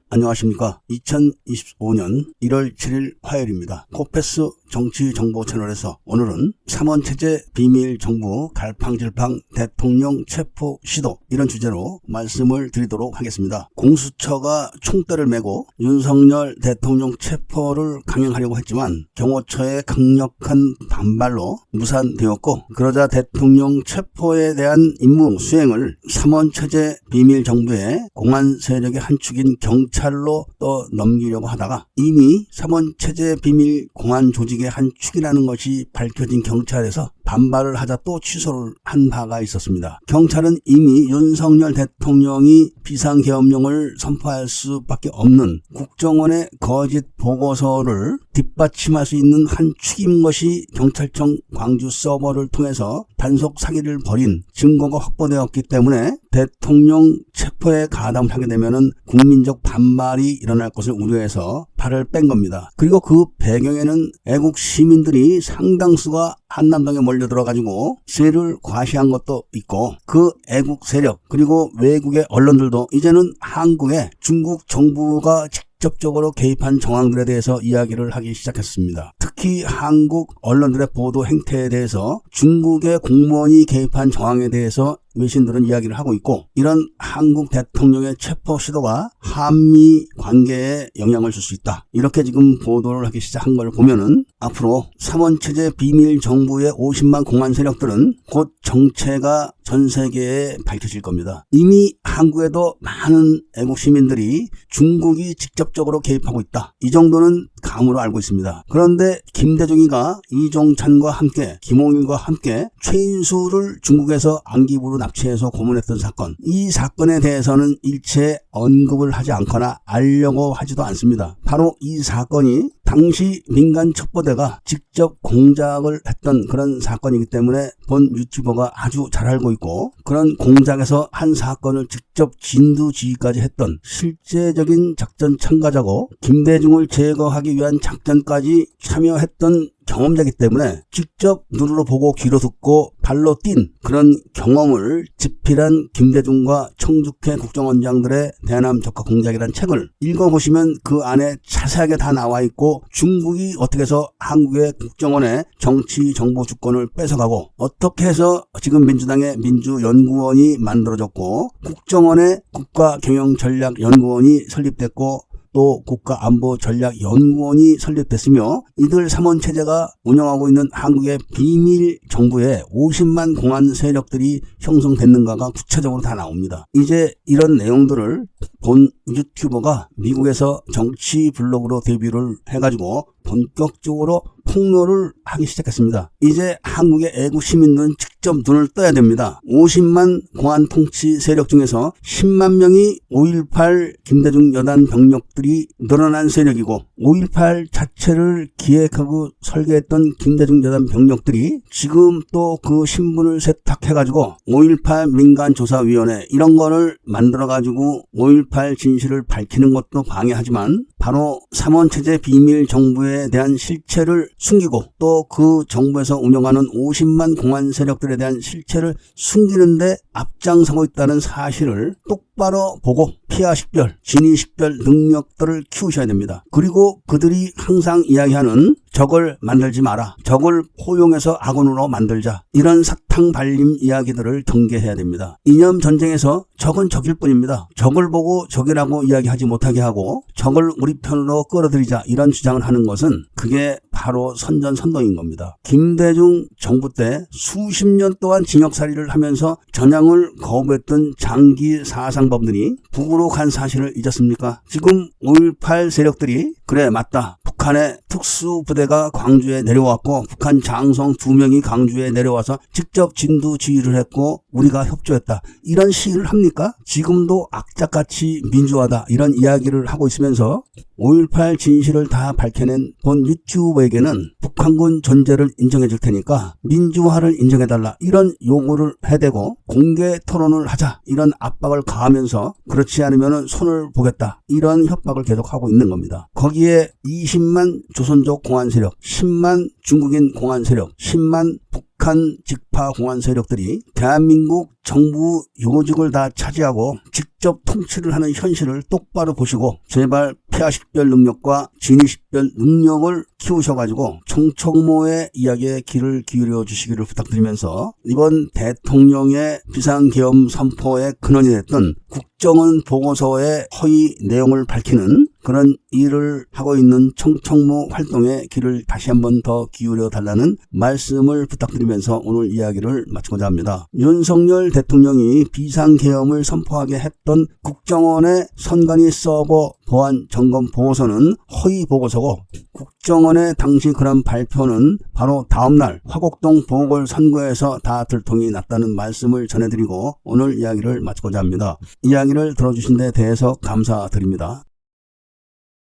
안녕하십니까. 2025년 1월 7일 화요일입니다. 코페스 정치정보 채널에서 오늘은 삼원체제 비밀정부 갈팡질팡 대통령 체포 시도, 이런 주제로 말씀을 드리도록 하겠습니다. 공수처가 총대를 메고 윤석열 대통령 체포를 강행하려고 했지만 경호처의 강력한 반발로 무산되었고, 그러자 대통령 체포에 대한 임무 수행을 삼원체제 비밀정부의 공안 세력의 한 축인 경찰로 떠넘기려고 하다가 이미 삼원체제 비밀 공안 조직의 한 축이라는 것이 밝혀진 경찰에서 반발을 하자 또 취소를 한 바가 있었습니다. 경찰은 이미 윤석열 대통령이 비상계엄령을 선포할 수밖에 없는 국정원의 거짓 보고서를 뒷받침할 수 있는 한 축인 것이 경찰청 광주 서버를 통해서 단속 사기를 벌인 증거가 확보되었기 때문에 대통령 체포에 가담하게 되면 국민적 반발이 일어날 것을 우려해서 발을 뺀 겁니다. 그리고 그 배경에는 애국 시민들이 상당수가 한남동에 몰려들어가지고 세를 과시한 것도 있고, 그 애국 세력 그리고 외국의 언론들도 이제는 한국에 중국 정부가 직접적으로 개입한 정황들에 대해서 이야기를 하기 시작했습니다. 특히 한국 언론들의 보도 행태에 대해서 중국의 공무원이 개입한 정황에 대해서 외신들은 이야기를 하고 있고, 이런 한국 대통령의 체포 시도가 한미 관계에 영향을 줄 수 있다, 이렇게 지금 보도를 하기 시작한 걸 보면은 앞으로 삼원체제 비밀 정부의 50만 공안 세력들은 곧 정체가 전 세계에 밝혀질 겁니다. 이미 한국에도 많은 애국 시민들이 중국이 직접적으로 개입하고 있다, 이 정도는 감으로 알고 있습니다. 그런데 김대중이가 이종찬과 함께 김홍일과 함께 최인수를 중국에서 안기부로 납치해서 고문했던 사건, 이 사건에 대해서는 일체 언급을 하지 않거나 알려고 하지도 않습니다. 바로 이 사건이 당시 민간 첩보대가 직접 공작을 했던 그런 사건이기 때문에 본 유튜버가 아주 잘 알고 있고, 그런 공작에서 한 사건을 직접 진두지휘까지 했던 실제적인 작전 참가자고, 김대중을 제거하기 위한 작전까지 참여했던 경험자이기 때문에 직접 눈으로 보고 귀로 듣고 발로 뛴 그런 경험을 집필한 김대중과 청주회 국정원장들의 대남 적화 공작이라는 책을 읽어보시면 그 안에 자세하게 다 나와 있고, 중국이 어떻게 해서 한국의 국정원의 정치 정보 주권을 뺏어가고, 어떻게 해서 지금 민주당의 민주연구원이 만들어졌고, 국정원의 국가경영전략연구원이 설립됐고, 또 국가안보전략연구원이 설립됐으며, 이들 삼원체제가 운영하고 있는 한국의 비밀 정부에 50만 공안 세력들이 형성됐는가가 구체적으로 다 나옵니다. 이제 이런 내용들을 본 유튜버가 미국에서 정치 블로그로 데뷔를 해가지고 본격적으로 폭로를 하기 시작했습니다. 이제 한국의 애국 시민들은 직접 눈을 떠야 됩니다. 50만 공안 통치 세력 중에서 10만 명이 5.18 김대중 여단 병력들이 늘어난 세력이고, 5.18 자체를 기획하고 설계했던 김대중 여단 병력들이 지금 또 그 신분을 세탁해가지고 5.18 민간조사위원회 이런 거를 만들어가지고 5.18 진실을 밝히는 것도 방해하지만, 바로 삼원체제 비밀 정부에 대한 실체를 숨기고 또 그 정부에서 운영하는 50만 공안 세력들에 대한 실체를 숨기는데 앞장서고 있다는 사실을 똑바로 보고 피하식별, 진위식별 능력들을 키우셔야 됩니다. 그리고 그들이 항상 이야기하는 적을 만들지 마라, 적을 포용해서 아군으로 만들자, 이런 사탕 발림 이야기들을 경계해야 됩니다. 이념 전쟁에서 적은 적일 뿐입니다. 적을 보고 적이라고 이야기하지 못하게 하고 적을 우리 편으로 끌어들이자, 이런 주장을 하는 것은 그게 바로 선전선동인 겁니다. 김대중 정부 때 수십 년 동안 징역살이를 하면서 전향을 거부했던 장기 사상범들이 북으로 간 사실을 잊었습니까? 지금 5.18 세력들이 그래 맞다, 북한의 특수부대가 광주에 내려왔고 북한 장성 2명이 광주에 내려와서 직접 진두지휘를 했고 우리가 협조했다, 이런 시위를 합니까? 지금도 악착같이 민주화다, 이런 이야기를 하고 있으면서 5.18 진실을 다 밝혀낸 본 유튜브에게는 북한군 존재를 인정해 줄 테니까 민주화를 인정해달라, 이런 요구를 해대고 공개 토론을 하자, 이런 압박을 가하면서 그렇지 않으면 손을 보겠다, 이런 협박을 계속하고 있는 겁니다. 거기에 20만 10만 조선족 공안 세력, 10만 중국인 공안 세력, 10만 북한 직파 공안 세력들이 대한민국 정부 요직을 다 차지하고 직접 통치를 하는 현실을 똑바로 보시고 제발 폐하식별 능력과 진위식별 능력을 키우셔가지고 청청모의 이야기에 귀를 기울여 주시기를 부탁드리면서 이번 대통령의 비상계엄 선포의 근원이 됐던 국정원 보고서의 허위 내용을 밝히는 그런 일을 하고 있는 청청모 활동에 귀를 다시 한번 더 기울여 달라는 말씀을 부탁드리면서 오늘 이야기를 마치고자 합니다. 윤석열 대통령이 비상계엄을 선포하게 했던 국정원의 선관위 서버 보안 점검 보고서는 허위 보고서고 국정원의 당시 그런 발표는 바로 다음날 화곡동 보궐선거에서 다 들통이 났다는 말씀을 전해드리고 오늘 이야기를 마치고자 합니다. 이야기를 들어주신 데 대해서 감사드립니다.